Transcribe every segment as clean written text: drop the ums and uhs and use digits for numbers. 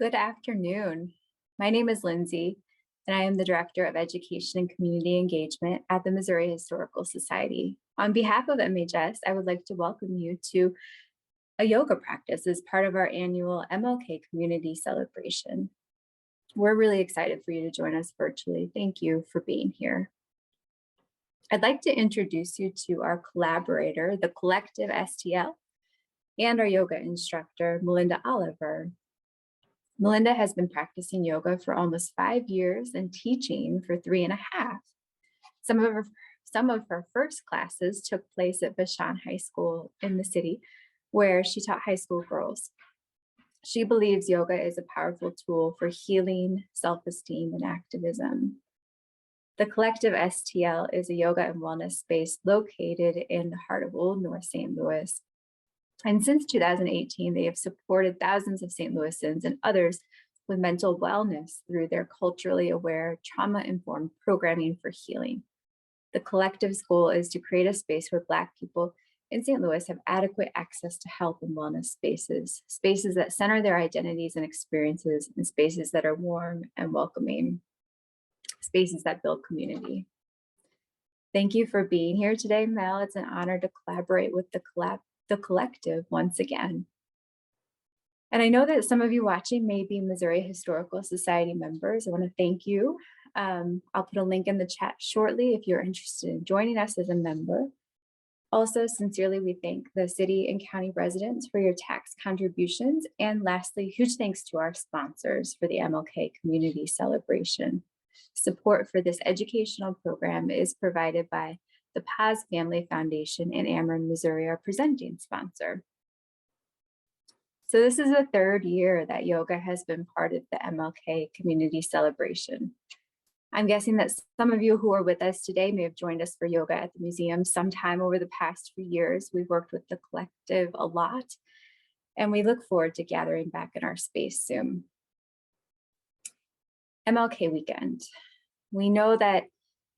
Good afternoon. My name is Lindsay, and I am the Director of Education and Community Engagement at the Missouri Historical Society. On behalf of MHS, I would like to welcome you to a yoga practice as part of our annual MLK Community Celebration. We're really excited for you to join us virtually. Thank you for being here. I'd like to introduce you to our collaborator, the Collective STL, and our yoga instructor, Melinda Oliver. Melinda has been practicing yoga for almost 5 years and teaching for 3.5. Some of her first classes took place at Vashon High School in the city, where she taught high school girls. She believes yoga is a powerful tool for healing, self-esteem, and activism. The Collective STL is a yoga and wellness space located in the heart of Old North St. Louis. And since 2018, they have supported thousands of St. Louisans and others with mental wellness through their culturally aware, trauma-informed programming for healing. The collective's goal is to create a space where Black people in St. Louis have adequate access to health and wellness spaces, spaces that center their identities and experiences, and spaces that are warm and welcoming, spaces that build community. Thank you for being here today, Mel. It's an honor to collaborate with the collective once again. And I know that some of you watching may be Missouri Historical Society members. I want to thank you. I'll put a link in the chat shortly if you're interested in joining us as a member. Also, sincerely, we thank the city and county residents for your tax contributions. And lastly, huge thanks to our sponsors for the MLK Community Celebration. Support for this educational program is provided by the Paz Family Foundation and Ameren, Missouri, our presenting sponsor. So this is the third year that yoga has been part of the MLK Community Celebration. I'm guessing that some of you who are with us today may have joined us for yoga at the museum sometime over the past few years. We've worked with the collective a lot, and we look forward to gathering back in our space soon. MLK weekend. We know that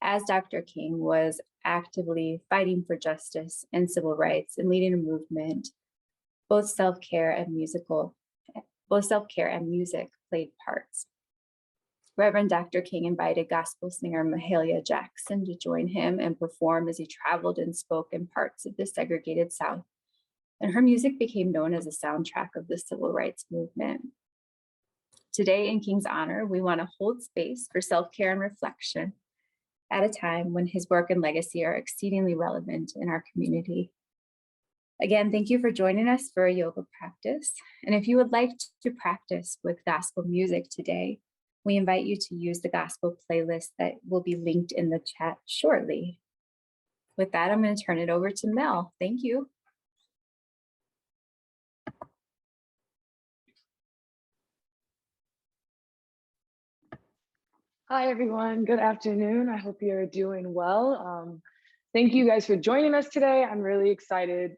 as Dr. King was actively fighting for justice and civil rights and leading a movement, both self-care and music played parts. Reverend Dr. King invited gospel singer Mahalia Jackson to join him and perform as he traveled and spoke in parts of the segregated South. And her music became known as a soundtrack of the civil rights movement. Today, in King's honor, we want to hold space for self-care and reflection at a time when his work and legacy are exceedingly relevant in our community. Again, thank you for joining us for a yoga practice. And if you would like to practice with gospel music today, we invite you to use the gospel playlist that will be linked in the chat shortly. With that, I'm going to turn it over to Mel. Thank you. Hi, everyone. Good afternoon. I hope you're doing well. Thank you guys for joining us today. I'm really excited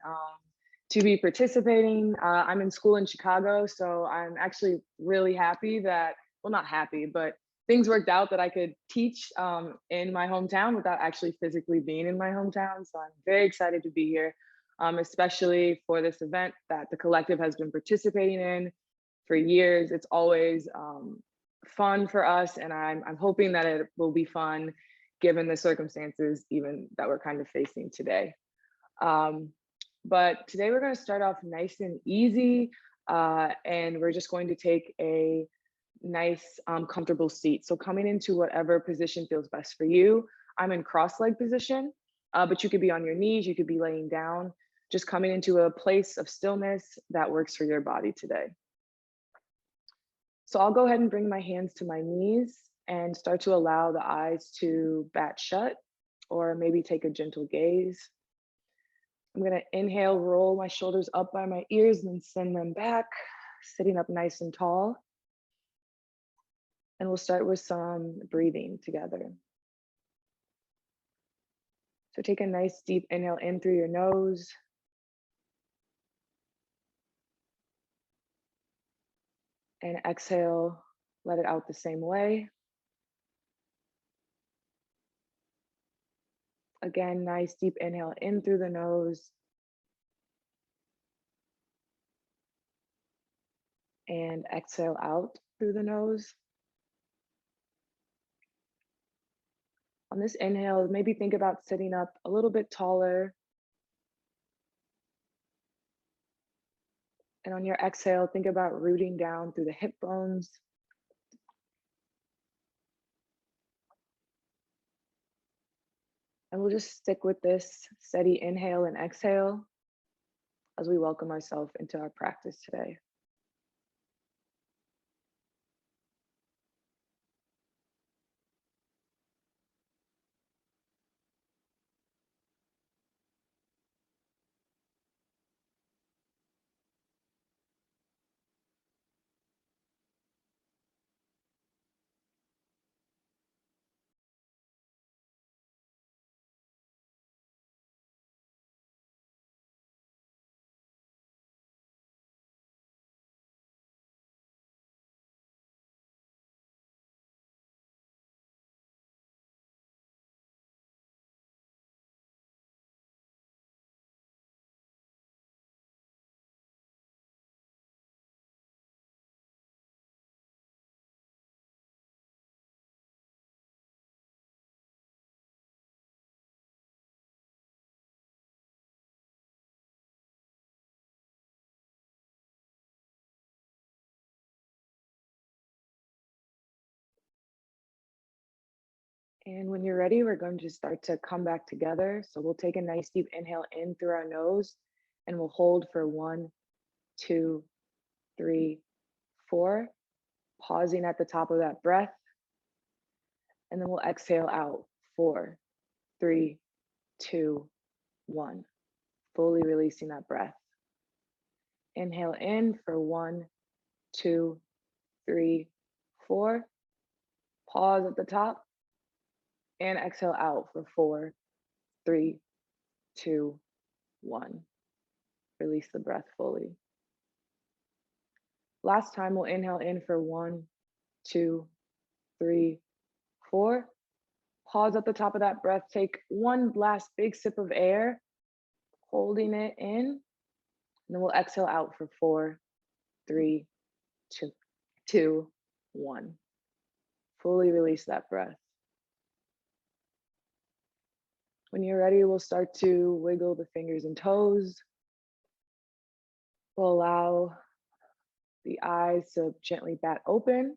to be participating. I'm in school in Chicago, so I'm actually really happy that, well, not happy, but things worked out that I could teach in my hometown without actually physically being in my hometown. So I'm very excited to be here, especially for this event that the collective has been participating in for years. It's always fun for us, and I'm hoping that it will be fun given the circumstances even that we're kind of facing today. But today we're going to start off nice and easy, and we're just going to take a nice comfortable seat. So coming into whatever position feels best for you. I'm in cross-leg position, but you could be on your knees, you could be laying down, just coming into a place of stillness that works for your body today. So I'll go ahead and bring my hands to my knees and start to allow the eyes to bat shut, or maybe take a gentle gaze. I'm gonna inhale, roll my shoulders up by my ears and then send them back, sitting up nice and tall. And we'll start with some breathing together. So take a nice deep inhale in through your nose. And exhale, let it out the same way. Again, nice deep inhale in through the nose. And exhale out through the nose. On this inhale, maybe think about sitting up a little bit taller. And on your exhale, think about rooting down through the hip bones. And we'll just stick with this steady inhale and exhale as we welcome ourselves into our practice today. And when you're ready, we're going to start to come back together. So we'll take a nice deep inhale in through our nose and we'll hold for 1, 2, 3, 4, pausing at the top of that breath. And then we'll exhale out 4, 3, 2, 1, fully releasing that breath. Inhale in for 1, 2, 3, 4, pause at the top and exhale out for 4, 3, 2, 1. Release the breath fully. Last time we'll inhale in for 1, 2, 3, 4. Pause at the top of that breath. Take one last big sip of air, holding it in. And then we'll exhale out for 4, 3, 2, 1. Fully release that breath. When you're ready, we'll start to wiggle the fingers and toes. We'll allow the eyes to gently bat open.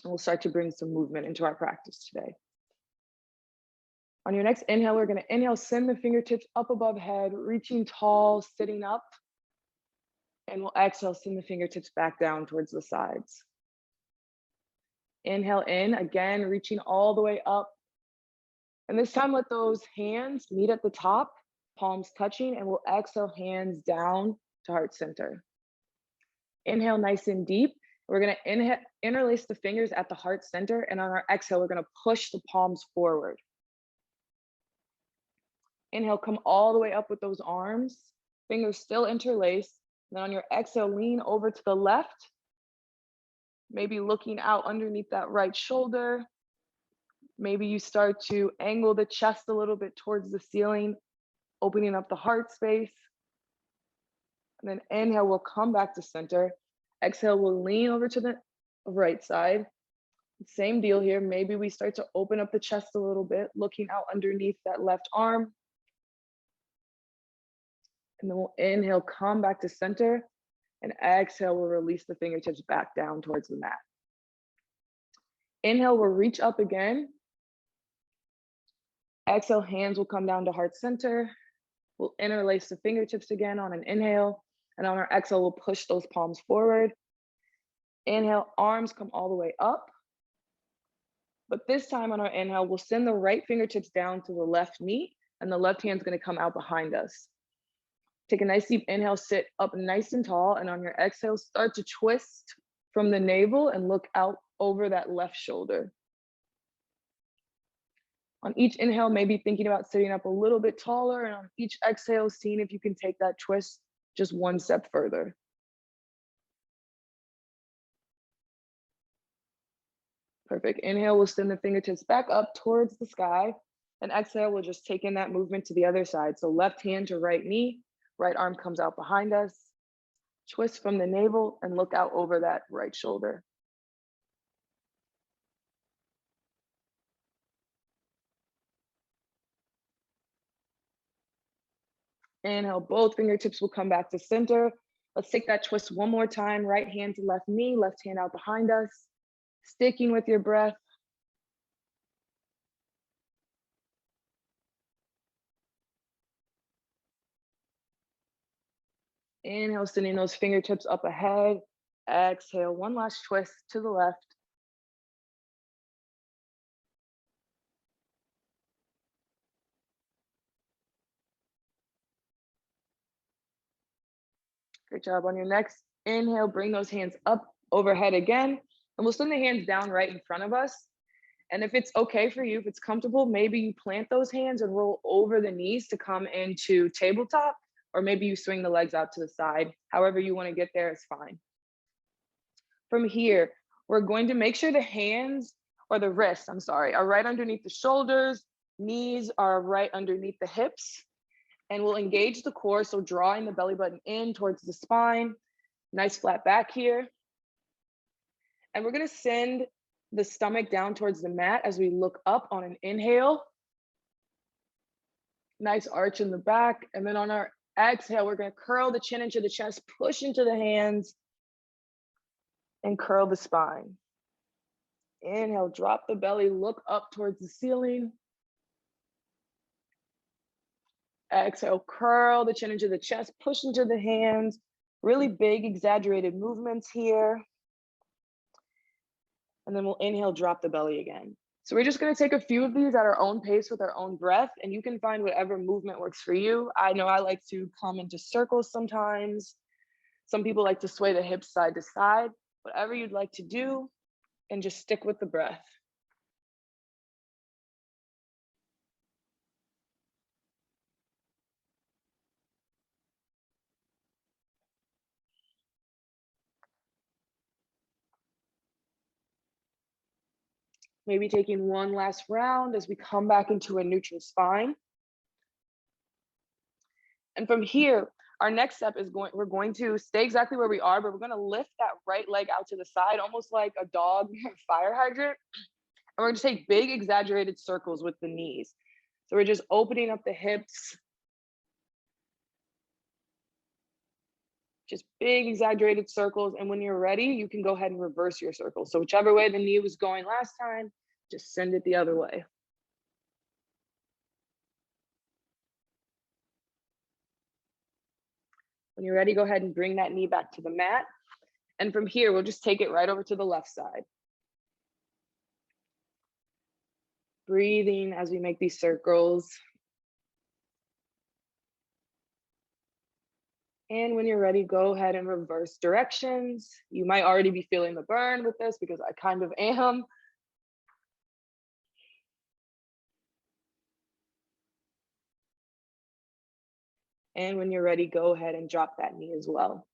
And we'll start to bring some movement into our practice today. On your next inhale, we're going to inhale, send the fingertips up above head, reaching tall, sitting up. And we'll exhale, send the fingertips back down towards the sides. Inhale in, again, reaching all the way up. And this time, let those hands meet at the top, palms touching, and we'll exhale, hands down to heart center. Inhale nice and deep. We're going to interlace the fingers at the heart center, and on our exhale, we're going to push the palms forward. Inhale, come all the way up with those arms, fingers still interlaced. Then on your exhale, lean over to the left, maybe looking out underneath that right shoulder. Maybe you start to angle the chest a little bit towards the ceiling, opening up the heart space. And then inhale, we'll come back to center. Exhale, we'll lean over to the right side. Same deal here. Maybe we start to open up the chest a little bit, looking out underneath that left arm. And then we'll inhale, come back to center. And exhale, we'll release the fingertips back down towards the mat. Inhale, we'll reach up again. Exhale, hands will come down to heart center. We'll interlace the fingertips again on an inhale. And on our exhale, we'll push those palms forward. Inhale, arms come all the way up. But this time on our inhale, we'll send the right fingertips down to the left knee, and the left hand's gonna come out behind us. Take a nice deep inhale, sit up nice and tall, and on your exhale, start to twist from the navel and look out over that left shoulder. On each inhale, maybe thinking about sitting up a little bit taller, and on each exhale, seeing if you can take that twist just one step further. Perfect. Inhale, we'll send the fingertips back up towards the sky. And exhale, we'll just take in that movement to the other side. So left hand to right knee, right arm comes out behind us. Twist from the navel and look out over that right shoulder. Inhale, both fingertips will come back to center. Let's take that twist one more time. Right hand to left knee, left hand out behind us. Sticking with your breath. Inhale, sending those fingertips up ahead. Exhale, one last twist to the left. Great job. On your next inhale, bring those hands up overhead again, and we'll send the hands down right in front of us. And if it's okay for you, if it's comfortable, maybe you plant those hands and roll over the knees to come into tabletop, or maybe you swing the legs out to the side. However you want to get there is fine. From here, we're going to make sure the hands, or the wrists, I'm sorry, are right underneath the shoulders, knees are right underneath the hips, and we'll engage the core, so drawing the belly button in towards the spine, nice flat back here. And we're gonna send the stomach down towards the mat as we look up on an inhale. Nice arch in the back. And then on our exhale, we're gonna curl the chin into the chest, push into the hands, and curl the spine. Inhale, drop the belly, look up towards the ceiling. Exhale, curl the chin into the chest, push into the hands. Really big, exaggerated movements here. And then we'll inhale, drop the belly again. So we're just gonna take a few of these at our own pace with our own breath, and you can find whatever movement works for you. I know I like to come into circles sometimes. Some people like to sway the hips side to side. Whatever you'd like to do, and just stick with the breath. Maybe taking one last round as we come back into a neutral spine. And from here, our next step is we're going to stay exactly where we are, but we're gonna lift that right leg out to the side, almost like a dog fire hydrant. And we're gonna take big exaggerated circles with the knees. So we're just opening up the hips. Just big exaggerated circles. And when you're ready, you can go ahead and reverse your circle. So whichever way the knee was going last time, just send it the other way. When you're ready, go ahead and bring that knee back to the mat. And from here, we'll just take it right over to the left side. Breathing as we make these circles. And when you're ready, go ahead and reverse directions. You might already be feeling the burn with this because I kind of am. And when you're ready, go ahead and drop that knee as well.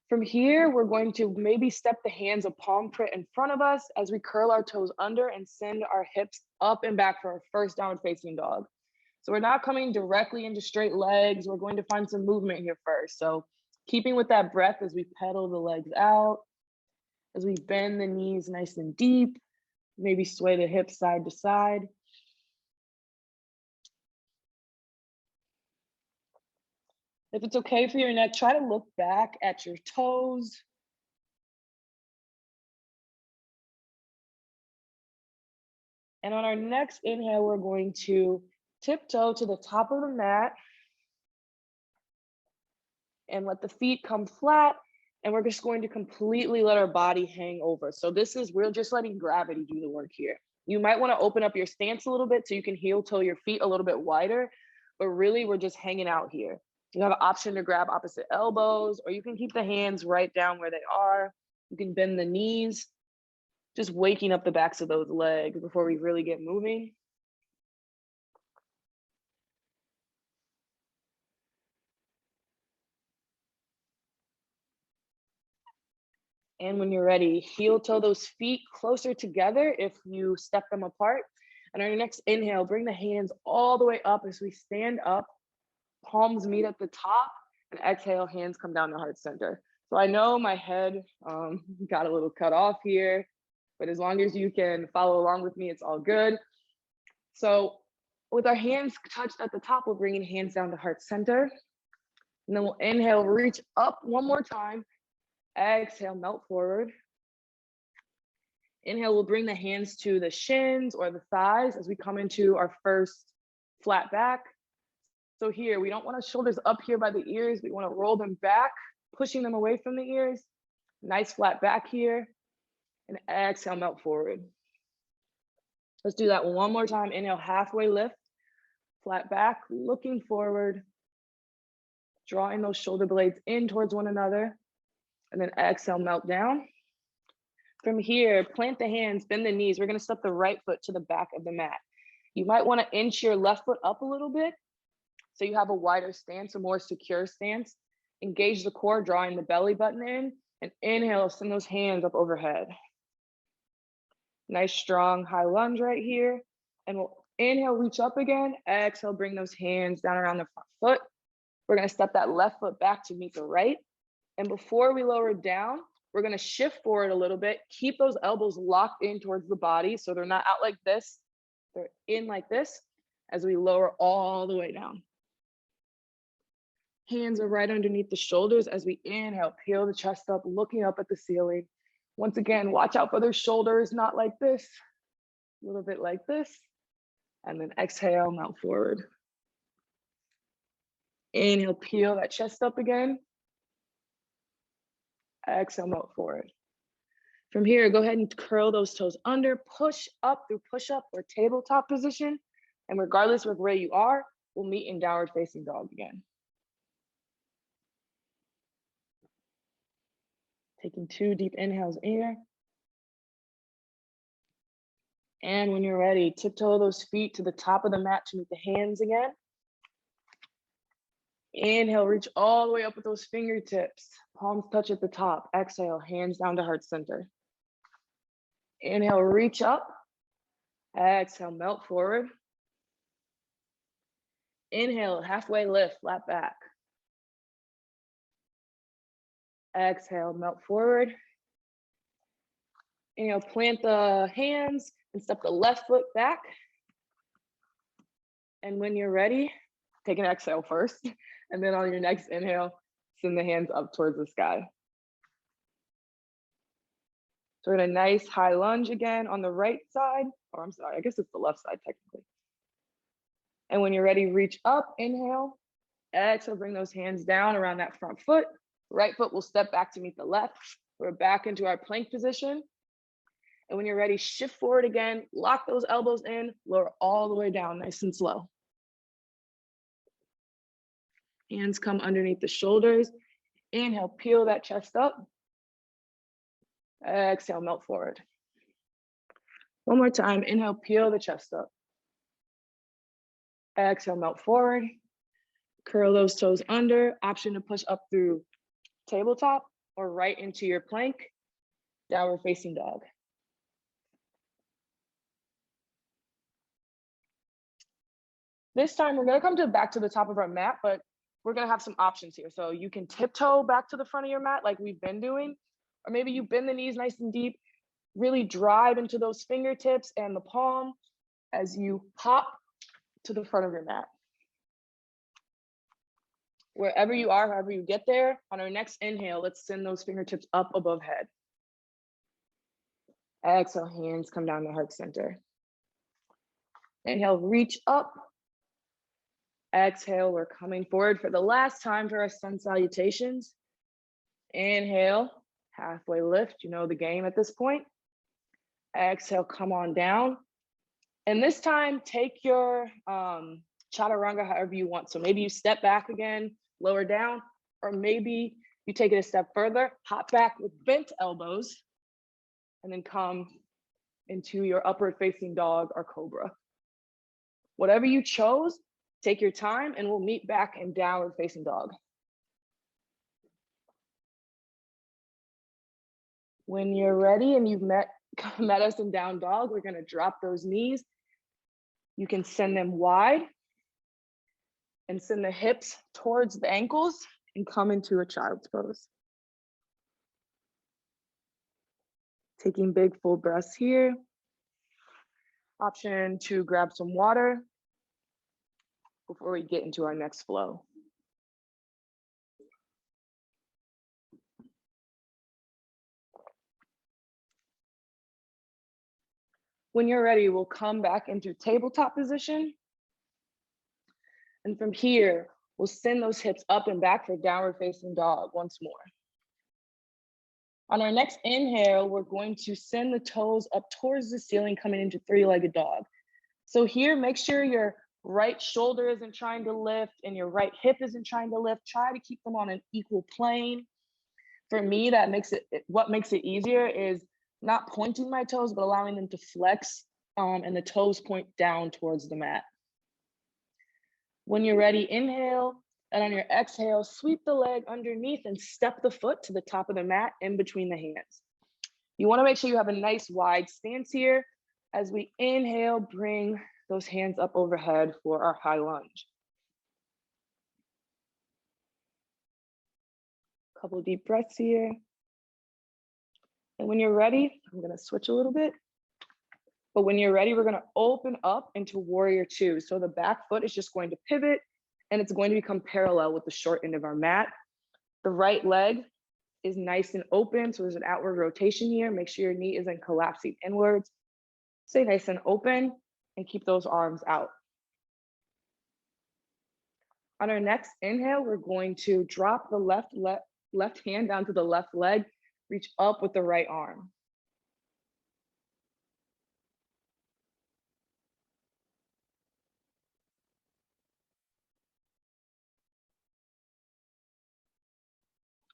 From here, we're going to maybe step the hands a palm print in front of us as we curl our toes under and send our hips up and back for our first downward facing dog. So we're not coming directly into straight legs. We're going to find some movement here first. So keeping with that breath as we pedal the legs out, as we bend the knees nice and deep, maybe sway the hips side to side. If it's okay for your neck, try to look back at your toes. And on our next inhale, we're going to tiptoe to the top of the mat and let the feet come flat. And we're just going to completely let our body hang over. So we're just letting gravity do the work here. You might want to open up your stance a little bit so you can heel toe your feet a little bit wider, but really we're just hanging out here. You have an option to grab opposite elbows, or you can keep the hands right down where they are. You can bend the knees, just waking up the backs of those legs before we really get moving. And when you're ready, heel toe those feet closer together if you step them apart. And on your next inhale, bring the hands all the way up as we stand up. Palms meet at the top, And exhale, hands come down to heart center. So I know my head got a little cut off here, but as long as you can follow along with me, it's all good. So with our hands touched at the top, we're bringing hands down to heart center. And then we'll inhale, reach up one more time. Exhale, melt forward. Inhale, we'll bring the hands to the shins or the thighs as we come into our first flat back. So here, we don't want our shoulders up here by the ears. We want to roll them back, pushing them away from the ears. Nice flat back here. And exhale, melt forward. Let's do that one more time. Inhale, halfway lift, flat back, looking forward, drawing those shoulder blades in towards one another. And then exhale, melt down. From here, plant the hands, bend the knees. We're going to step the right foot to the back of the mat. You might want to inch your left foot up a little bit so you have a wider stance, a more secure stance. Engage the core, drawing the belly button in, and inhale, send those hands up overhead. Nice, strong, high lunge right here. And we'll inhale, reach up again. Exhale, bring those hands down around the front foot. We're going to step that left foot back to meet the right. And before we lower down, we're going to shift forward a little bit. Keep those elbows locked in towards the body so they're not out like this. They're in like this as we lower all the way down. Hands are right underneath the shoulders as we inhale, peel the chest up, looking up at the ceiling. Once again, watch out for their shoulders, not like this, a little bit like this. And then exhale, melt forward. Inhale, peel that chest up again. Exhale, melt forward. From here, go ahead and curl those toes under, push up through push-up or tabletop position. And regardless of where you are, we'll meet in downward facing dog again. Taking 2 deep inhales in. And when you're ready, tiptoe those feet to the top of the mat to meet the hands again. Inhale, reach all the way up with those fingertips. Palms touch at the top. Exhale, hands down to heart center. Inhale, reach up. Exhale, melt forward. Inhale, halfway lift, flat back. Exhale, melt forward. Inhale, plant the hands and step the left foot back. And when you're ready, take an exhale first. And then on your next inhale, send the hands up towards the sky. So we're in a nice high lunge again on the right side. Or I'm sorry, I guess it's the left side technically. And when you're ready, reach up, inhale. Exhale, bring those hands down around that front foot. Right foot will step back to meet the left. We're back into our plank position. And when you're ready, shift forward again, lock those elbows in, lower all the way down, nice and slow. Hands come underneath the shoulders. Inhale, peel that chest up. Exhale, melt forward. One more time, inhale, peel the chest up. Exhale, melt forward. Curl those toes under, option to push up through tabletop or right into your plank, downward facing dog. This time we're gonna come back to the top of our mat, but we're gonna have some options here. So you can tiptoe back to the front of your mat like we've been doing, or maybe you bend the knees nice and deep, really drive into those fingertips and the palm as you hop to the front of your mat. Wherever you are, however you get there, on our next inhale, let's send those fingertips up above head. Exhale, hands come down to heart center. Inhale, reach up. Exhale, we're coming forward for the last time for our sun salutations. Inhale, halfway lift, you know the game at this point. Exhale, come on down. And this time, take your chaturanga however you want. So maybe you step back again, lower down, or maybe you take it a step further, hop back with bent elbows, and then come into your upward facing dog or cobra. Whatever you chose, take your time and we'll meet back in downward facing dog. When you're ready and you've met us in down dog, we're gonna drop those knees. You can send them wide and send the hips towards the ankles and come into a child's pose. Taking big full breaths here. Option to grab some water before we get into our next flow. When you're ready, we'll come back into tabletop position. And from here, we'll send those hips up and back for downward facing dog once more. On our next inhale, we're going to send the toes up towards the ceiling, coming into three-legged dog. So here, make sure your right shoulder isn't trying to lift and your right hip isn't trying to lift. Try to keep them on an equal plane. For me, what makes it easier is not pointing my toes, but allowing them to flex and the toes point down towards the mat. When you're ready, inhale, and on your exhale, sweep the leg underneath and step the foot to the top of the mat in between the hands. You want to make sure you have a nice wide stance here. As we inhale, bring those hands up overhead for our high lunge. Couple of deep breaths here. And when you're ready, I'm going to switch a little bit. But when you're ready, we're going to open up into warrior two. So the back foot is just going to pivot and it's going to become parallel with the short end of our mat. The right leg is nice and open. So there's an outward rotation here. Make sure your knee isn't collapsing inwards. Stay nice and open and keep those arms out. On our next inhale, we're going to drop the left hand down to the left leg, reach up with the right arm.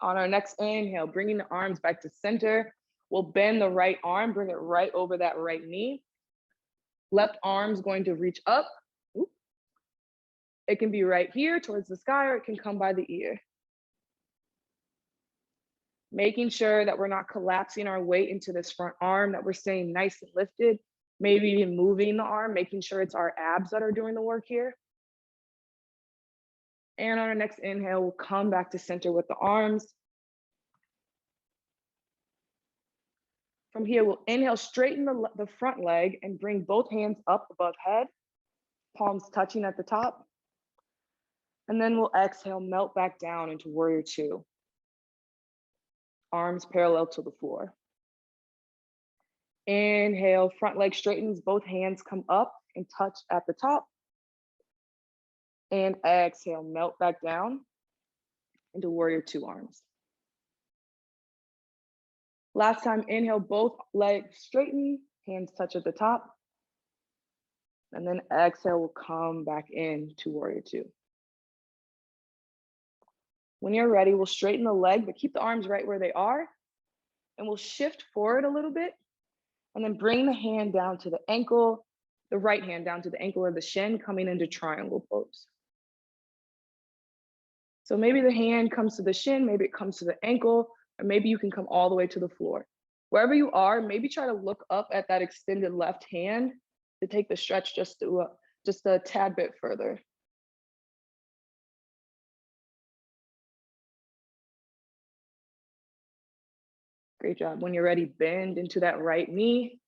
On our next inhale, bringing the arms back to center, we'll bend the right arm, bring it right over that right knee. Left arm's going to reach up. It can be right here towards the sky, or it can come by the ear. Making sure that we're not collapsing our weight into this front arm, that we're staying nice and lifted, maybe even moving the arm, making sure it's our abs that are doing the work here. And on our next inhale, we'll come back to center with the arms. From here, we'll inhale, straighten the front leg and bring both hands up above head, palms touching at the top. And then we'll exhale, melt back down into warrior two. Arms parallel to the floor. Inhale, front leg straightens, both hands come up and touch at the top. And exhale, melt back down into warrior two arms. Last time, inhale, both legs straighten, hands touch at the top. And then exhale, we'll come back into warrior two. When you're ready, we'll straighten the leg, but keep the arms right where they are. And we'll shift forward a little bit and then bring the hand down to the ankle, the right hand down to the ankle or the shin, coming into triangle pose. So maybe the hand comes to the shin, maybe it comes to the ankle, or maybe you can come all the way to the floor. Wherever you are, maybe try to look up at that extended left hand to take the stretch just a tad bit further. Great job. When you're ready, bend into that right knee.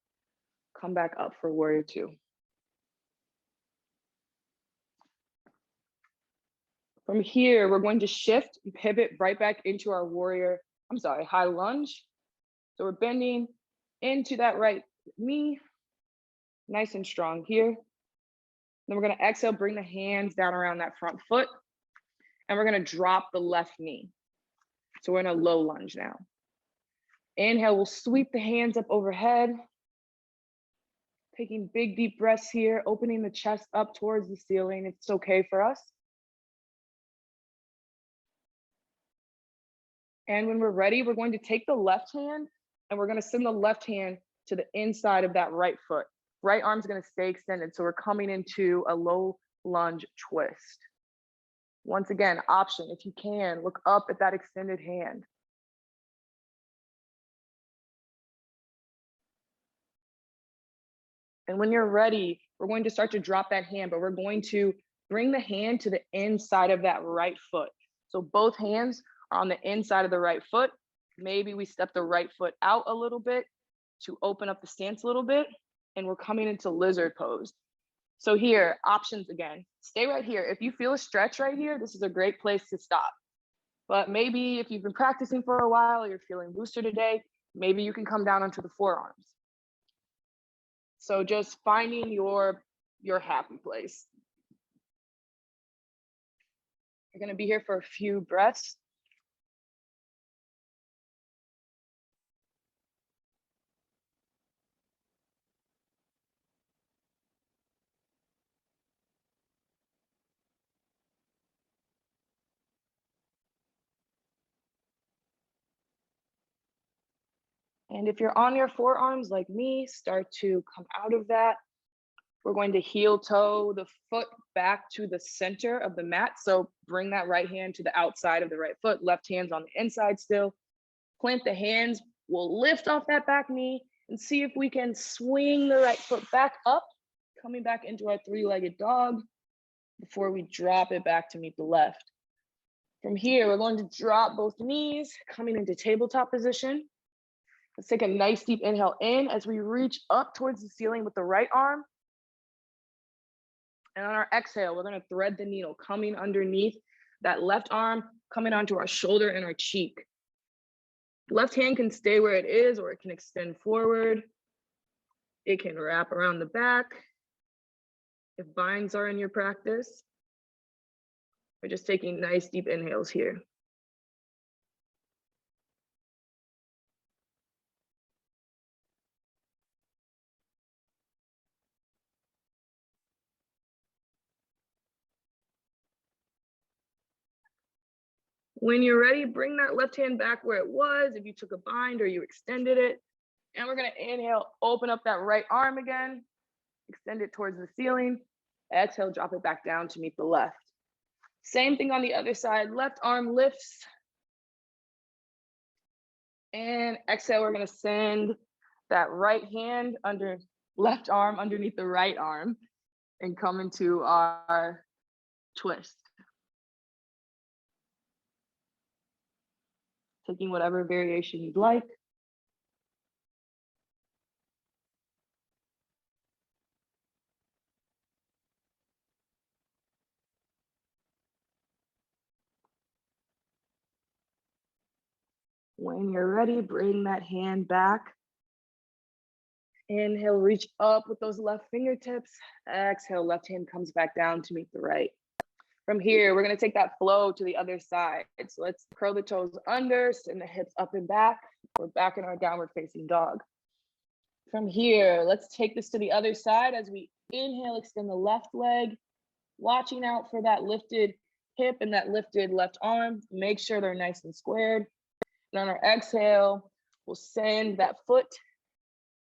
Come back up for warrior two. From here, we're going to shift and pivot right back into our high lunge. So we're bending into that right knee, nice and strong here. Then we're going to exhale, bring the hands down around that front foot, and we're going to drop the left knee. So we're in a low lunge now. Inhale, we'll sweep the hands up overhead. Taking big, deep breaths here, opening the chest up towards the ceiling. It's okay for us. And when we're ready, we're going to take the left hand and we're going to send the left hand to the inside of that right foot. Right arm's going to stay extended. So we're coming into a low lunge twist. Once again, option, if you can, look up at that extended hand. And when you're ready, we're going to start to drop that hand, but we're going to bring the hand to the inside of that right foot. So both hands are on the inside of the right foot. Maybe we step the right foot out a little bit to open up the stance a little bit, and we're coming into lizard pose. So here, options again, stay right here. If you feel a stretch right here, this is a great place to stop. But maybe if you've been practicing for a while, you're feeling looser today, maybe you can come down onto the forearms. So just finding your happy place. You're gonna be here for a few breaths. And if you're on your forearms like me, start to come out of that. We're going to heel toe the foot back to the center of the mat. So bring that right hand to the outside of the right foot, left hand's on the inside still. Plant the hands, we'll lift off that back knee and see if we can swing the right foot back up, coming back into our three-legged dog before we drop it back to meet the left. From here, we're going to drop both knees, coming into tabletop position. Let's take a nice deep inhale in as we reach up towards the ceiling with the right arm. And on our exhale, we're gonna thread the needle coming underneath that left arm, coming onto our shoulder and our cheek. Left hand can stay where it is, or it can extend forward. It can wrap around the back. If binds are in your practice, we're just taking nice deep inhales here. When you're ready, bring that left hand back where it was, if you took a bind or you extended it. And we're gonna inhale, open up that right arm again, extend it towards the ceiling. Exhale, drop it back down to meet the left. Same thing on the other side, left arm lifts. And exhale, we're gonna send that right hand under left arm underneath the right arm and come into our twist. Taking whatever variation you'd like. When you're ready, bring that hand back. Inhale, reach up with those left fingertips. Exhale, left hand comes back down to meet the right. From here, we're gonna take that flow to the other side. So let's curl the toes under, send the hips up and back. We're back in our downward facing dog. From here, let's take this to the other side as we inhale, extend the left leg, watching out for that lifted hip and that lifted left arm. Make sure they're nice and squared. And on our exhale, we'll send that foot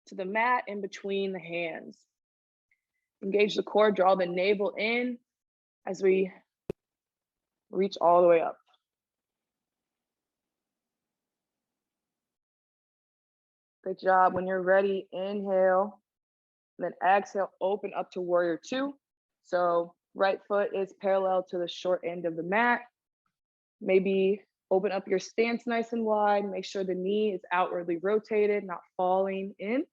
to the mat in between the hands. Engage the core, draw the navel in as we reach all the way up. Good job. When you're ready, inhale, then exhale, open up to warrior two. So right foot is parallel to the short end of the mat. Maybe open up your stance nice and wide. Make sure the knee is outwardly rotated, not falling in.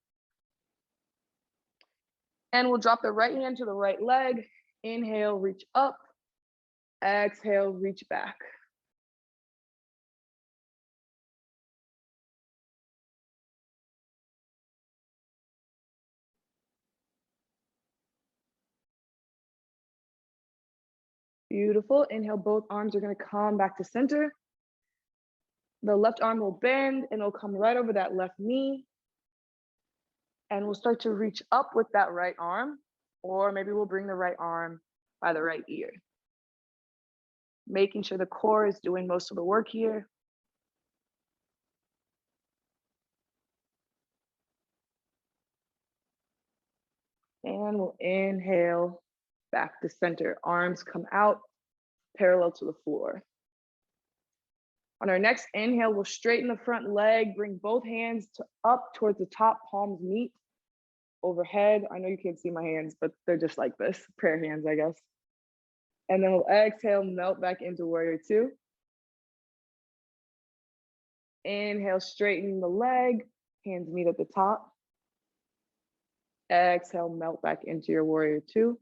And we'll drop the right hand to the right leg. Inhale, reach up. Exhale, reach back. Beautiful. Inhale, both arms are going to come back to center. The left arm will bend and it'll come right over that left knee. And we'll start to reach up with that right arm, or maybe we'll bring the right arm by the right ear. Making sure the core is doing most of the work here. And we'll inhale back to center. Arms come out parallel to the floor. On our next inhale, we'll straighten the front leg, bring both hands up towards the top, palms meet overhead. I know you can't see my hands, but they're just like this, prayer hands, I guess. And then we'll exhale, melt back into warrior two. Inhale, straighten the leg, hands meet at the top. Exhale, melt back into your warrior two.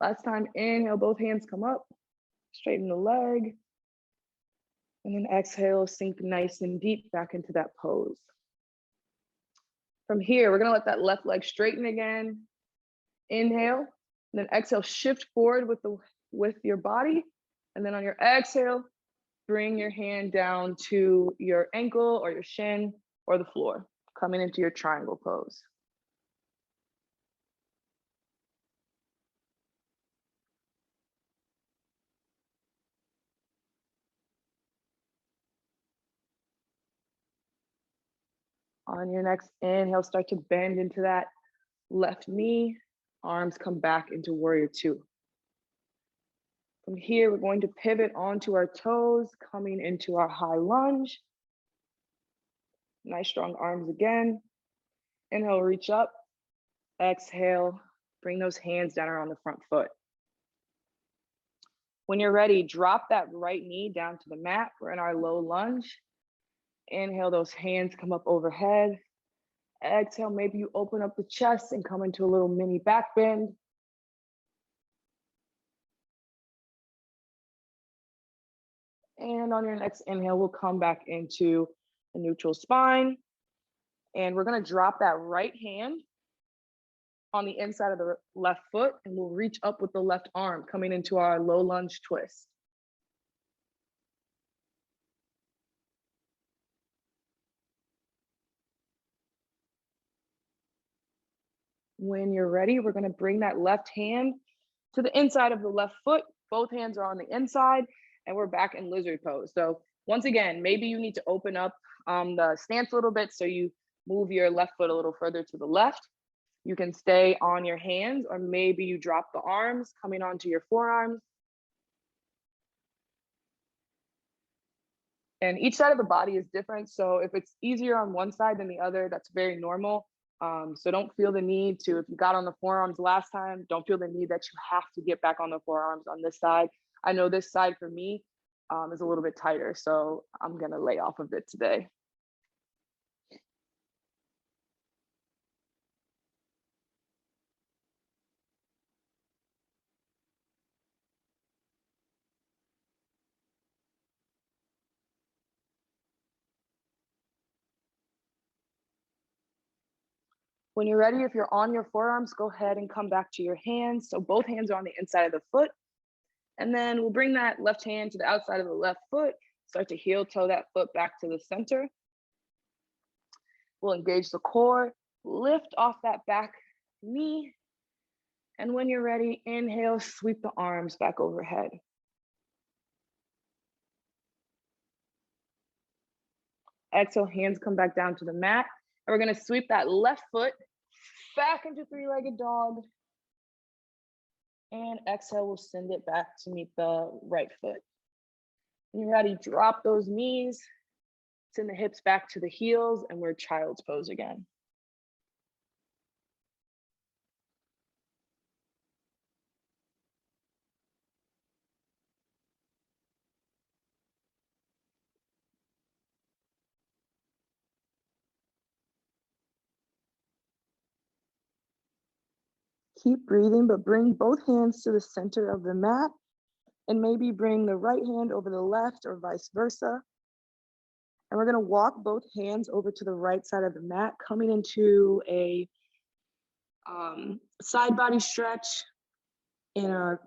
Last time, inhale, both hands come up, straighten the leg. And then exhale, sink nice and deep back into that pose. From here, we're gonna let that left leg straighten again. Inhale, and then exhale, shift forward with your body. And then on your exhale, bring your hand down to your ankle or your shin or the floor, coming into your triangle pose. On your next inhale, start to bend into that left knee, arms come back into warrior two. From here, we're going to pivot onto our toes, coming into our high lunge. Nice strong arms again. Inhale, reach up. Exhale, bring those hands down around the front foot. When you're ready, drop that right knee down to the mat. We're in our low lunge. Inhale, those hands come up overhead. Exhale, maybe you open up the chest and come into a little mini back bend. And on your next inhale, we'll come back into a neutral spine. And we're gonna drop that right hand on the inside of the left foot, and we'll reach up with the left arm, coming into our low lunge twist. When you're ready, we're gonna bring that left hand to the inside of the left foot. Both hands are on the inside, and we're back in lizard pose. So once again, maybe you need to open up the stance a little bit, so you move your left foot a little further to the left. You can stay on your hands, or maybe you drop the arms, coming onto your forearms. And each side of the body is different. So if it's easier on one side than the other, that's very normal. So don't feel the need to, if you got on the forearms last time, don't feel the need that you have to get back on the forearms on this side. I know this side for me is a little bit tighter, so I'm gonna lay off of it today. When you're ready, if you're on your forearms, go ahead and come back to your hands. So both hands are on the inside of the foot. And then we'll bring that left hand to the outside of the left foot, start to heel toe that foot back to the center. We'll engage the core, lift off that back knee. And when you're ready, inhale, sweep the arms back overhead. Exhale, hands come back down to the mat. And we're gonna sweep that left foot back into three-legged dog. And exhale, we'll send it back to meet the right foot. When you're ready, drop those knees, send the hips back to the heels, and we're child's pose again. Keep breathing, but bring both hands to the center of the mat, and maybe bring the right hand over the left or vice versa. And we're gonna walk both hands over to the right side of the mat, coming into a side body stretch in a,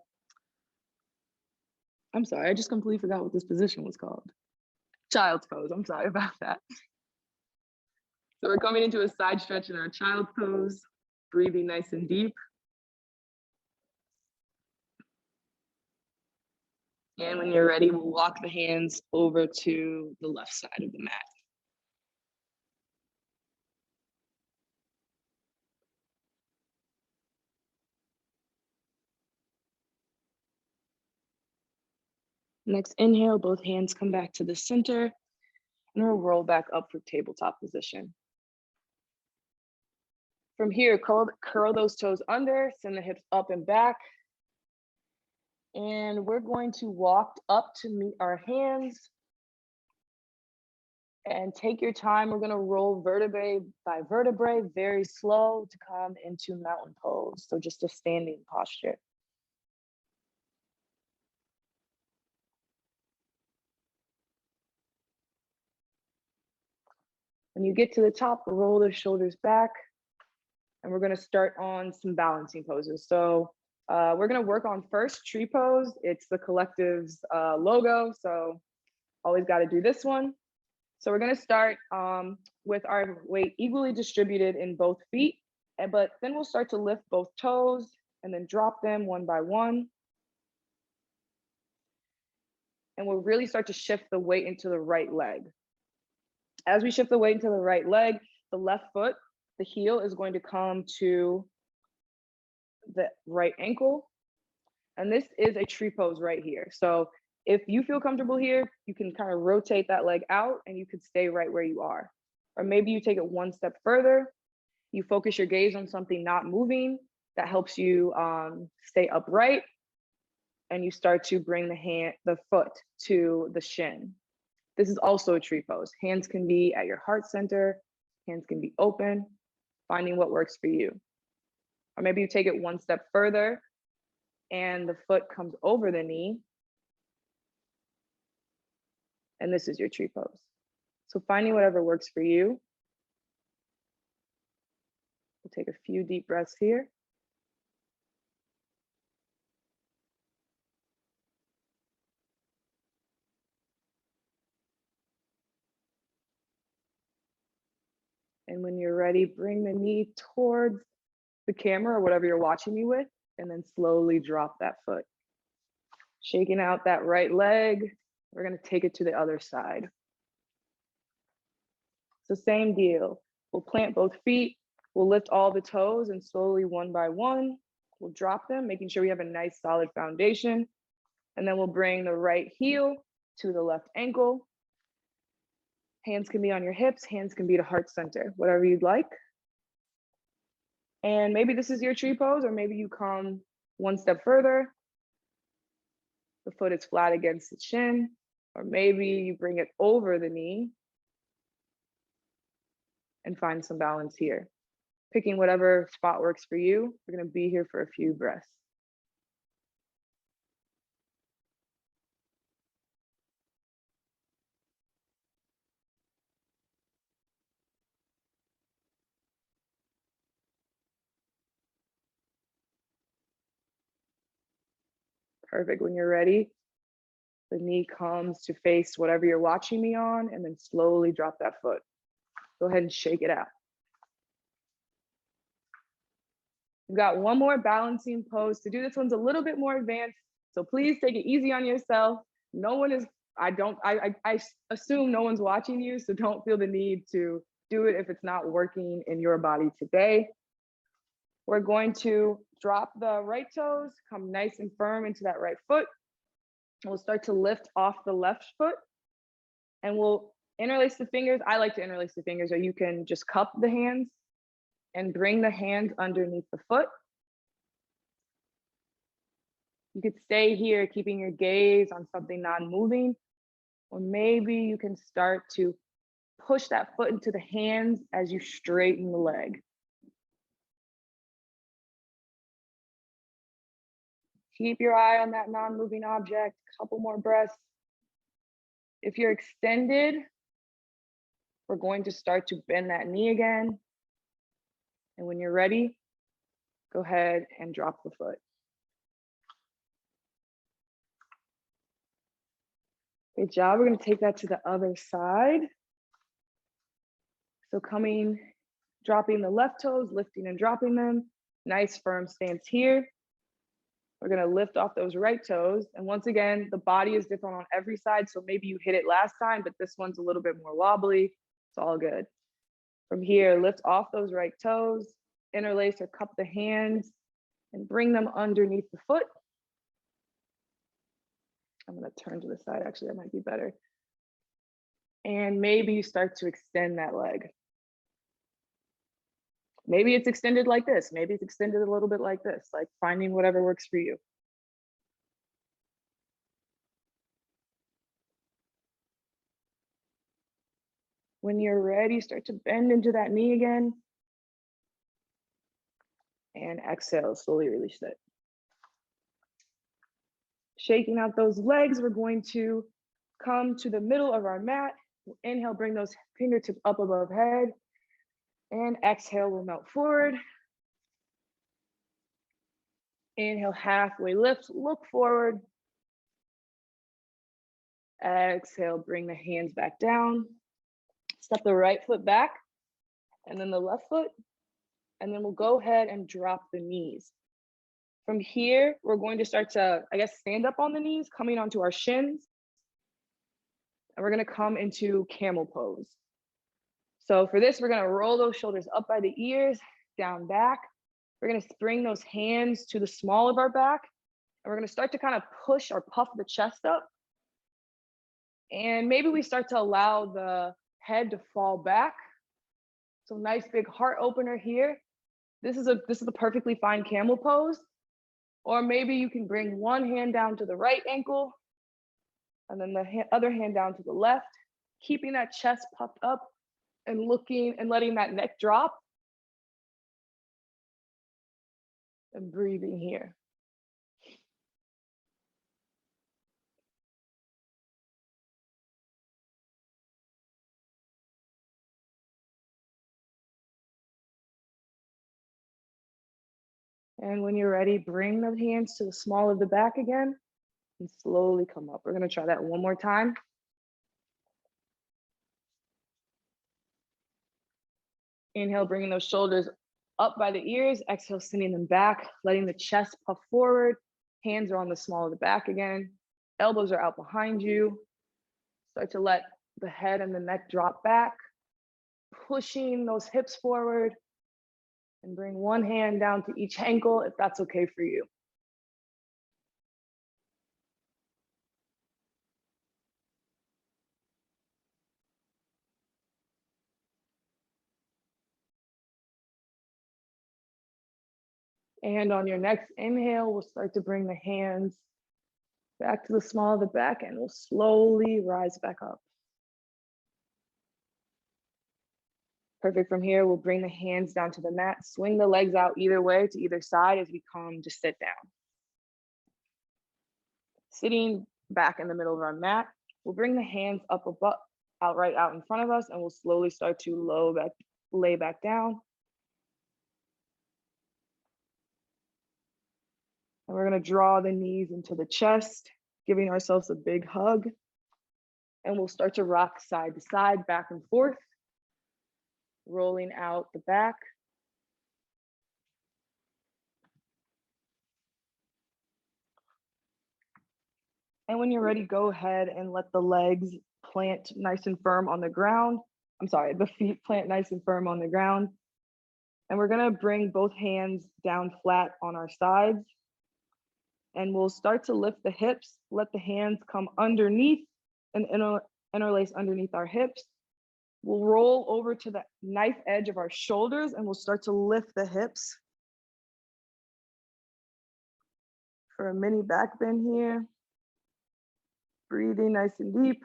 I'm sorry, I just completely forgot what this position was called. Child's pose, I'm sorry about that. So we're coming into a side stretch in our child's pose, breathing nice and deep. And when you're ready, we'll walk the hands over to the left side of the mat. Next inhale, both hands come back to the center, and we'll roll back up for tabletop position. From here, curl those toes under, send the hips up and back. And we're going to walk up to meet our hands. And take your time. We're gonna roll vertebrae by vertebrae, very slow to come into mountain pose. So just a standing posture. When you get to the top, roll the shoulders back. And we're gonna start on some balancing poses. So we're gonna work on first tree pose. It's the collective's logo. So always gotta do this one. So we're gonna start with our weight equally distributed in both feet, but then we'll start to lift both toes and then drop them one by one. And we'll really start to shift the weight into the right leg. As we shift the weight into the right leg, the left foot, the heel is going to come to the right ankle. And this is a tree pose right here. So if you feel comfortable here, you can kind of rotate that leg out and you could stay right where you are. Or maybe you take it one step further, you focus your gaze on something not moving that helps you stay upright, and you start to bring the foot to the shin. This is also a tree pose. Hands can be at your heart center, hands can be open, finding what works for you. Or maybe you take it one step further and the foot comes over the knee. And this is your tree pose. So finding whatever works for you. We'll take a few deep breaths here. And when you're ready, bring the knee towards the camera or whatever you're watching me with, and then slowly drop that foot. Shaking out that right leg. We're gonna take it to the other side. So same deal. We'll plant both feet. We'll lift all the toes and slowly one by one, we'll drop them, making sure we have a nice solid foundation. And then we'll bring the right heel to the left ankle. Hands can be on your hips, hands can be to heart center, whatever you'd like. And maybe this is your tree pose, or maybe you come one step further. The foot is flat against the shin, or maybe you bring it over the knee and find some balance here. Picking whatever spot works for you. We're gonna be here for a few breaths. Perfect. When you're ready, the knee comes to face whatever you're watching me on, and then slowly drop that foot. Go ahead and shake it out. We've got one more balancing pose to do. This one's a little bit more advanced, so please take it easy on yourself. No one is, I assume no one's watching you, so don't feel the need to do it if it's not working in your body today. We're going to drop the right toes, come nice and firm into that right foot. We'll start to lift off the left foot, and we'll interlace the fingers. I like to interlace the fingers, or you can just cup the hands and bring the hands underneath the foot. You could stay here, keeping your gaze on something non-moving, or maybe you can start to push that foot into the hands as you straighten the leg. Keep your eye on that non-moving object, couple more breaths. If you're extended, we're going to start to bend that knee again. And when you're ready, go ahead and drop the foot. Good job. We're going to take that to the other side. So dropping the left toes, lifting and dropping them. Nice firm stance here. We're going to lift off those right toes. And once again, the body is different on every side. So maybe you hit it last time, but this one's a little bit more wobbly. It's all good. From here, lift off those right toes, interlace or cup the hands, and bring them underneath the foot. I'm going to turn to the side. Actually, that might be better. And maybe you start to extend that leg. Maybe it's extended like this. Maybe it's extended a little bit like this, like finding whatever works for you. When you're ready, start to bend into that knee again. And exhale, slowly release it. Shaking out those legs, we're going to come to the middle of our mat. Inhale, bring those fingertips up above head. And exhale, we'll melt forward. Inhale, halfway lift, look forward. Exhale, bring the hands back down. Step the right foot back, and then the left foot. And then we'll go ahead and drop the knees. From here, we're going to start to, stand up on the knees, coming onto our shins. And we're gonna come into camel pose. So for this, we're gonna roll those shoulders up by the ears, down back. We're gonna bring those hands to the small of our back. And we're gonna start to kind of push or puff the chest up. And maybe we start to allow the head to fall back. So nice big heart opener here. This is a perfectly fine camel pose. Or maybe you can bring one hand down to the right ankle and then the other hand down to the left, keeping that chest puffed up and looking and letting that neck drop. And breathing here. And when you're ready, bring the hands to the small of the back again and slowly come up. We're gonna try that one more time. Inhale, bringing those shoulders up by the ears. Exhale, sending them back, letting the chest puff forward. Hands are on the small of the back again. Elbows are out behind you. Start to let the head and the neck drop back, pushing those hips forward. And bring one hand down to each ankle if that's okay for you. And on your next inhale, we'll start to bring the hands back to the small of the back and we'll slowly rise back up. Perfect. From here, we'll bring the hands down to the mat, swing the legs out either way to either side as we come to sit down. Sitting back in the middle of our mat, we'll bring the hands up above, right out in front of us, and we'll slowly start to lay back down. And we're gonna draw the knees into the chest, giving ourselves a big hug. And we'll start to rock side to side, back and forth, rolling out the back. And when you're ready, go ahead and let the legs plant nice and firm on the ground. The feet plant nice and firm on the ground. And we're gonna bring both hands down flat on our sides. And we'll start to lift the hips, let the hands come underneath and interlace underneath our hips. We'll roll over to the knife edge of our shoulders and we'll start to lift the hips. For a mini back bend here. Breathing nice and deep.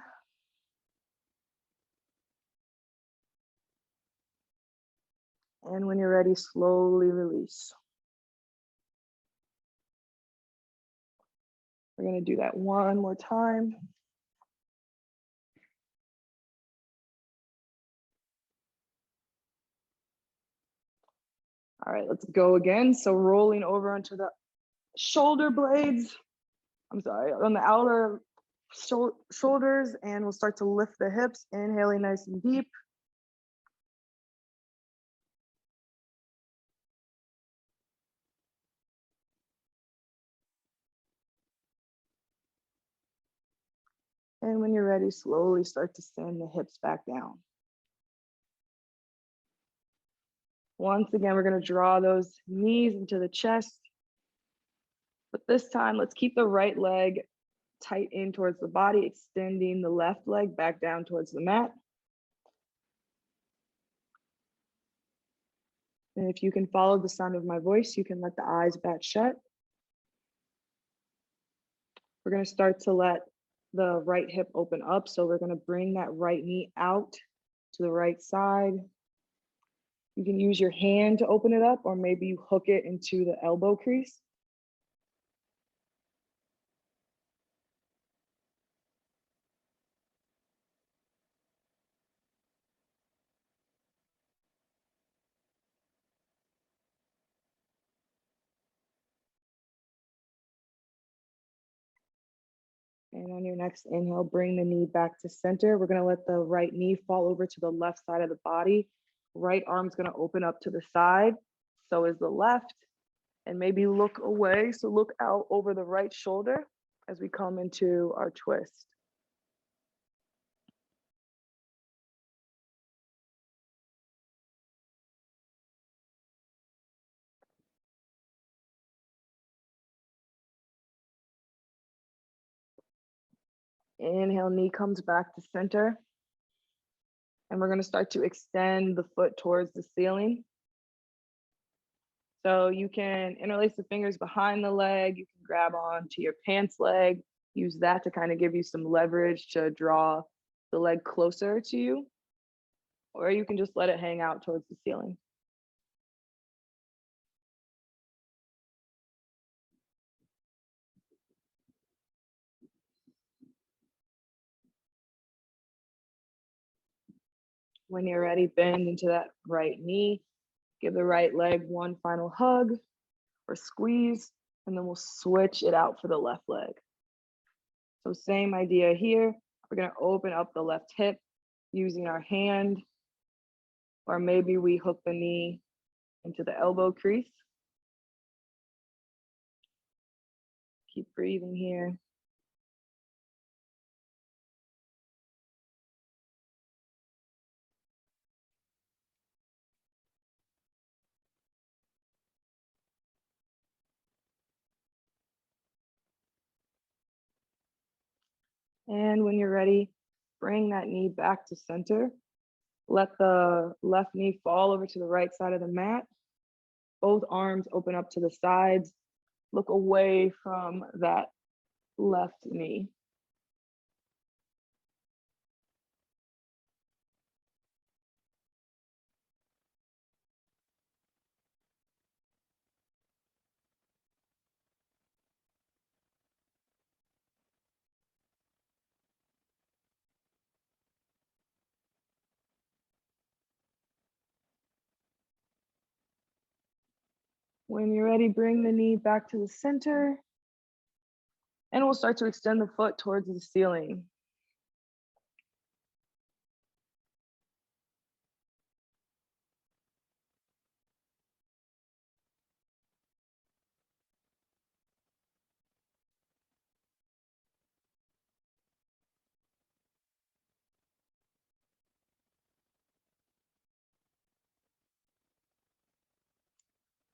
And when you're ready, slowly release. We're gonna do that one more time. All right, let's go again. So rolling over onto the shoulder blades. On the outer shoulders, and we'll start to lift the hips, inhaling nice and deep. And when you're ready, slowly start to send the hips back down. Once again, we're gonna draw those knees into the chest. But this time, let's keep the right leg tight in towards the body, extending the left leg back down towards the mat. And if you can follow the sound of my voice, you can let the eyes bat shut. We're gonna start to let the right hip open up. So we're gonna bring that right knee out to the right side. You can use your hand to open it up, or maybe you hook it into the elbow crease. And on your next inhale, bring the knee back to center. We're gonna let the right knee fall over to the left side of the body. Right arm's gonna open up to the side. So is the left. And maybe look away. So look out over the right shoulder as we come into our twist. Inhale, knee comes back to center. And we're gonna start to extend the foot towards the ceiling. So you can interlace the fingers behind the leg. You can grab on to your pants leg. Use that to kind of give you some leverage to draw the leg closer to you. Or you can just let it hang out towards the ceiling. When you're ready, bend into that right knee. Give the right leg one final hug or squeeze, and then we'll switch it out for the left leg. So same idea here. We're gonna open up the left hip using our hand, or maybe we hook the knee into the elbow crease. Keep breathing here. And when you're ready, bring that knee back to center. Let the left knee fall over to the right side of the mat. Both arms open up to the sides. Look away from that left knee. When you're ready, bring the knee back to the center. And we'll start to extend the foot towards the ceiling.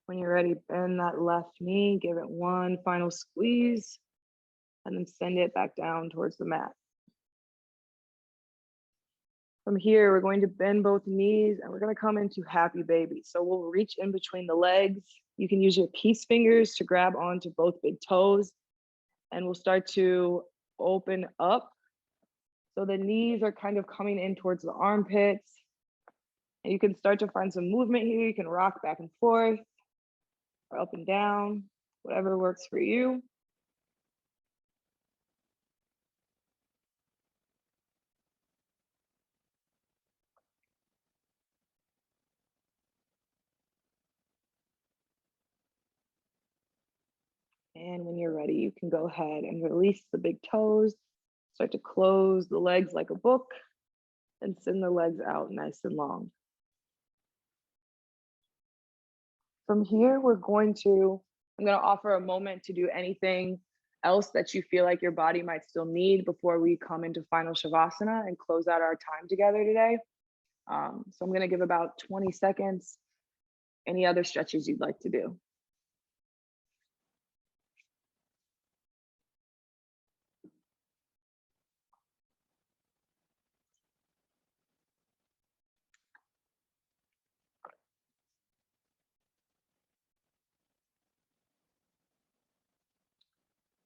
When you're ready, bend that left knee, give it one final squeeze, and then send it back down towards the mat. From here, we're going to bend both knees and we're gonna come into happy baby. So we'll reach in between the legs. You can use your peace fingers to grab onto both big toes, and we'll start to open up. So the knees are kind of coming in towards the armpits. And you can start to find some movement here. You can rock back and forth or up and down, whatever works for you. And when you're ready, you can go ahead and release the big toes, start to close the legs like a book, and send the legs out nice and long. From here, I'm going to offer a moment to do anything else that you feel like your body might still need before we come into final Shavasana and close out our time together today. So I'm gonna give about 20 seconds. Any other stretches you'd like to do?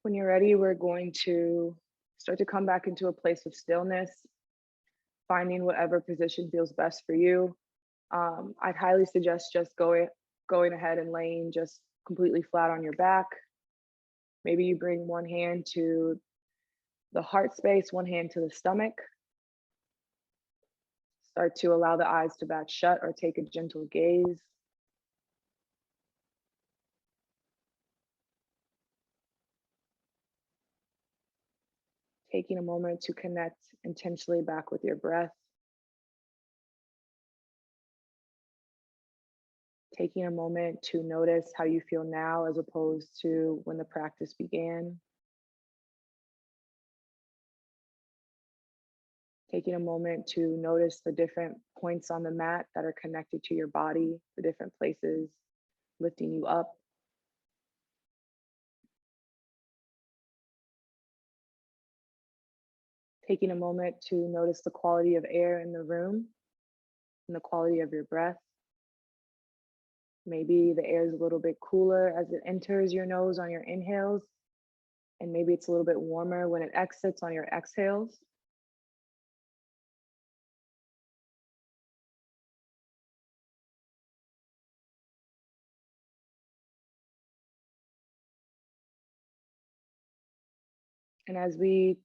When you're ready, we're going to start to come back into a place of stillness. finding whatever position feels best for you. I'd highly suggest just going ahead and laying just completely flat on your back. Maybe you bring one hand to the heart space, one hand to the stomach. Start to allow the eyes to bat shut or take a gentle gaze. Taking a moment to connect intentionally back with your breath. Taking a moment to notice how you feel now as opposed to when the practice began. Taking a moment to notice the different points on the mat that are connected to your body, the different places lifting you up. Taking a moment to notice the quality of air in the room and the quality of your breath. Maybe the air is a little bit cooler as it enters your nose on your inhales, and maybe it's a little bit warmer when it exits on your exhales. And as we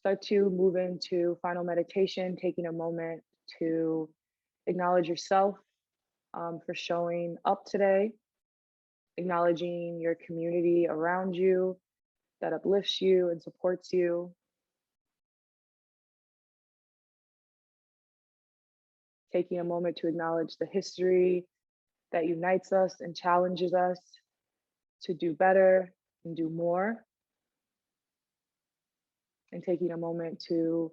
start to move into final meditation, taking a moment to acknowledge yourself for showing up today, acknowledging your community around you that uplifts you and supports you. Taking a moment to acknowledge the history that unites us and challenges us to do better and do more. And taking a moment to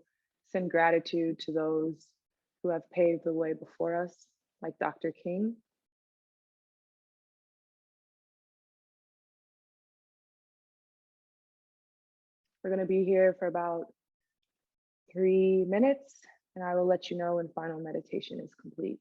send gratitude to those who have paved the way before us, like Dr. King. We're going to be here for about 3 minutes, and I will let you know when final meditation is complete.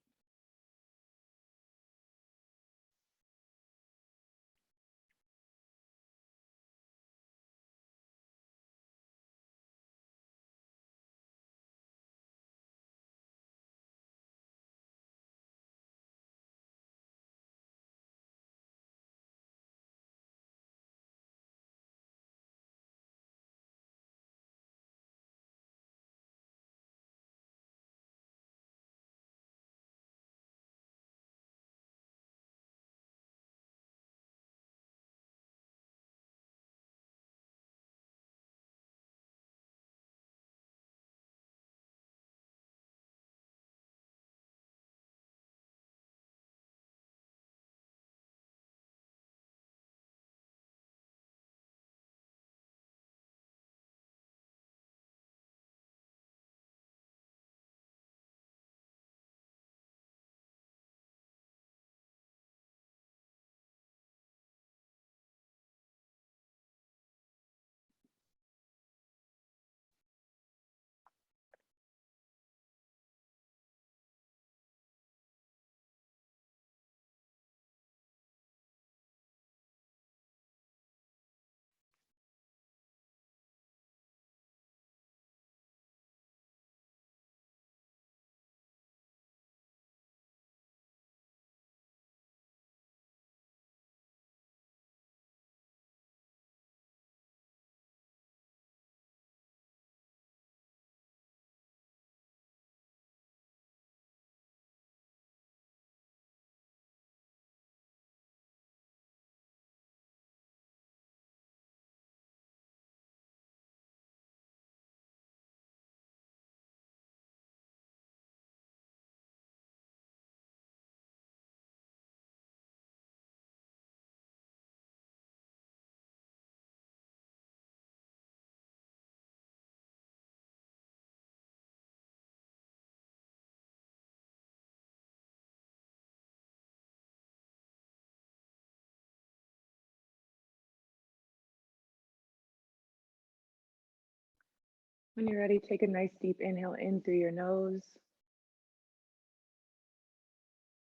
When you're ready, take a nice deep inhale in through your nose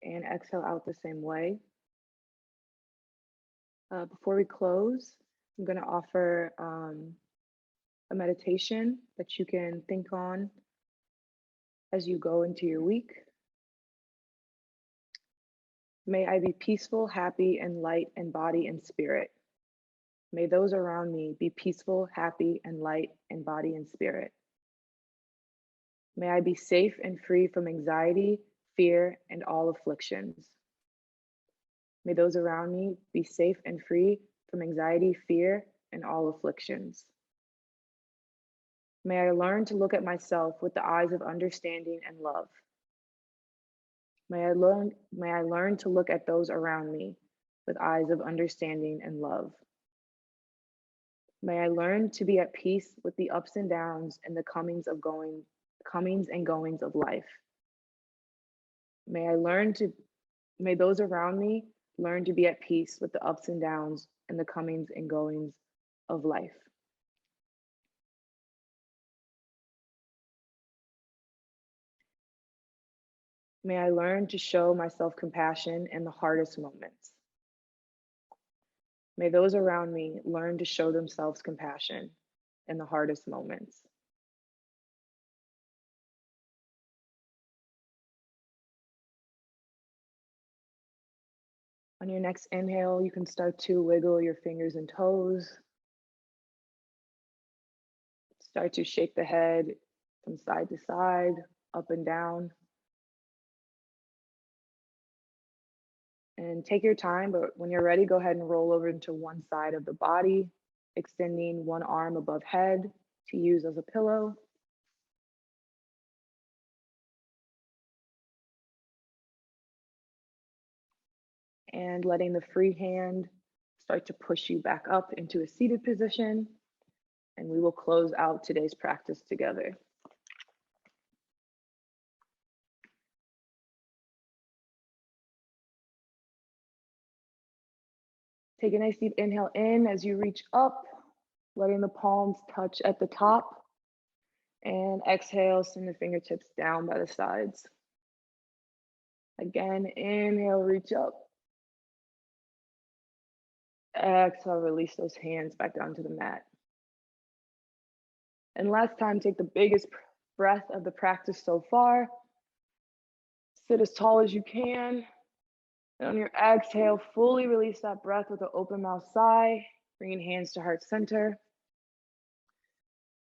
and exhale out the same way. Before we close, I'm going to offer a meditation that you can think on as you go into your week. May I be peaceful, happy, and light in body and spirit. May those around me be peaceful, happy, and light in body and spirit. May I be safe and free from anxiety, fear, and all afflictions. May those around me be safe and free from anxiety, fear, and all afflictions. May I learn to look at myself with the eyes of understanding and love. May I learn to look at those around me with eyes of understanding and love. May I learn to be at peace with the ups and downs and the comings and goings of life. May those around me learn to be at peace with the ups and downs and the comings and goings of life. May I learn to show myself compassion in the hardest moments. May those around me learn to show themselves compassion in the hardest moments. On your next inhale, you can start to wiggle your fingers and toes. Start to shake the head from side to side, up and down. And take your time, but when you're ready, go ahead and roll over into one side of the body, extending one arm above head to use as a pillow. And letting the free hand start to push you back up into a seated position. And we will close out today's practice together. Take a nice deep inhale in as you reach up, letting the palms touch at the top. And exhale, send the fingertips down by the sides. Again, inhale, reach up. Exhale, release those hands back down to the mat. And last time, take the biggest breath of the practice so far. Sit as tall as you can. And on your exhale, fully release that breath with an open mouth sigh, bringing hands to heart center.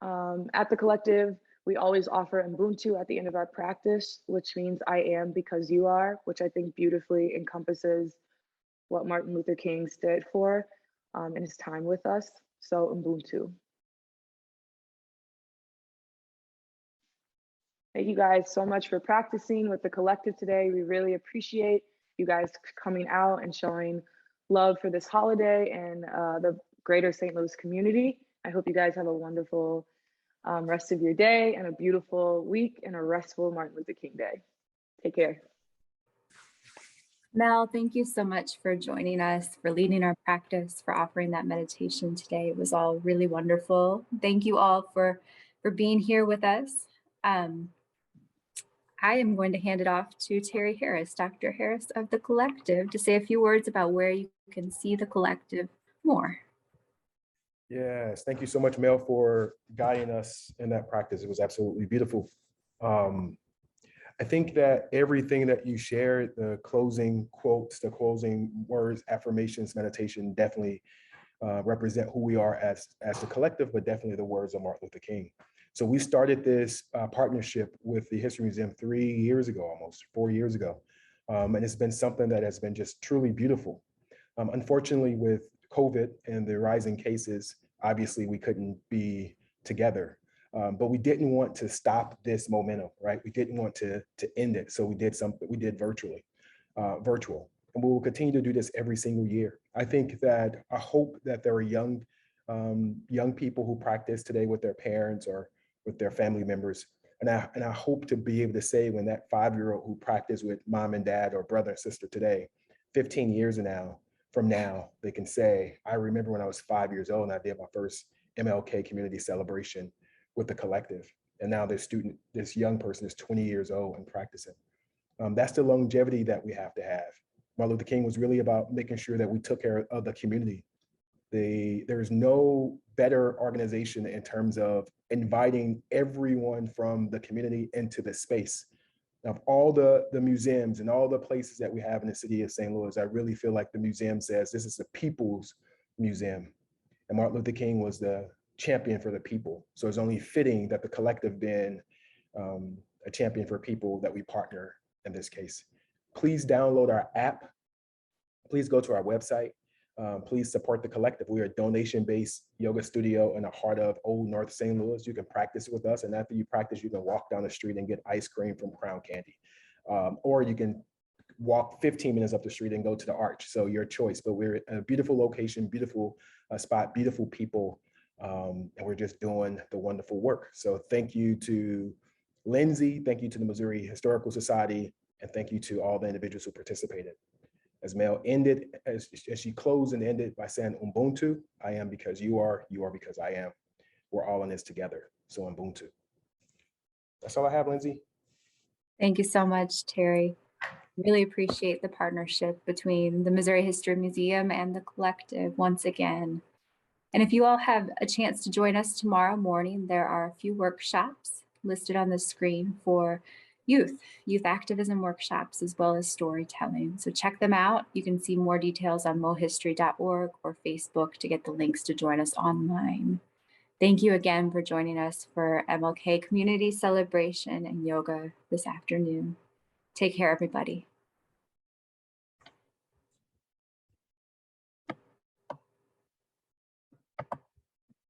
At the collective, we always offer Ubuntu at the end of our practice, which means I am because you are, which I think beautifully encompasses what Martin Luther King stood for in his time with us. So Ubuntu. Thank you guys so much for practicing with the collective today. We really appreciate you guys coming out and showing love for this holiday and the greater St. Louis community. I hope you guys have a wonderful rest of your day and a beautiful week and a restful Martin Luther King Day. Take care. Mel, thank you so much for joining us, for leading our practice, for offering that meditation today. It was all really wonderful. Thank you all for being here with us. I am going to hand it off to Terry Harris, Dr. Harris of the Collective, to say a few words about where you can see the collective more. Yes, thank you so much, Mel, for guiding us in that practice. It was absolutely beautiful. I think that everything that you shared, the closing quotes, the closing words, affirmations, meditation, definitely represent who we are as the collective, but definitely the words of Martin Luther King. So we started this partnership with the History Museum 3 years ago, almost 4 years ago. And it's been something that has been just truly beautiful. Unfortunately, with COVID and the rising cases, obviously we couldn't be together, but we didn't want to stop this momentum, right? We didn't want to end it. So we did something, we did virtual. And we will continue to do this every single year. I think that I hope that there are young people who practice today with their parents or with their family members. And I hope to be able to say when that 5-year-old who practiced with mom and dad or brother and sister today, 15 years from now, they can say, I remember when I was 5 years old and I did my first MLK community celebration with the collective. And now this young person is 20 years old and practicing. That's the longevity that we have to have. Martin Luther King was really about making sure that we took care of the community. There is no better organization in terms of inviting everyone from the community into the space. Of all the museums and all the places that we have in the city of St. Louis, I really feel like the museum says this is the people's museum. And Martin Luther King was the champion for the people. So it's only fitting that the collective been a champion for people that we partner in this case. Please download our app. Please go to our website. Please support the collective. We are a donation-based yoga studio in the heart of Old North St. Louis. You can practice with us, and after you practice, you can walk down the street and get ice cream from Crown Candy. Or you can walk 15 minutes up the street and go to the Arch. So your choice, but we're in a beautiful location, beautiful spot, beautiful people, and we're just doing the wonderful work. So thank you to Lindsay, thank you to the Missouri Historical Society, and thank you to all the individuals who participated. As Mel ended, as she closed and ended by saying Ubuntu, I am because you are because I am. We're all in this together, so Ubuntu. That's all I have, Lindsay. Thank you so much, Terry. Really appreciate the partnership between the Missouri History Museum and the collective once again. And if you all have a chance to join us tomorrow morning, there are a few workshops listed on the screen for youth activism workshops, as well as storytelling. So check them out. You can see more details on mohistory.org or Facebook to get the links to join us online. Thank you again for joining us for MLK Community Celebration and Yoga this afternoon. Take care, everybody.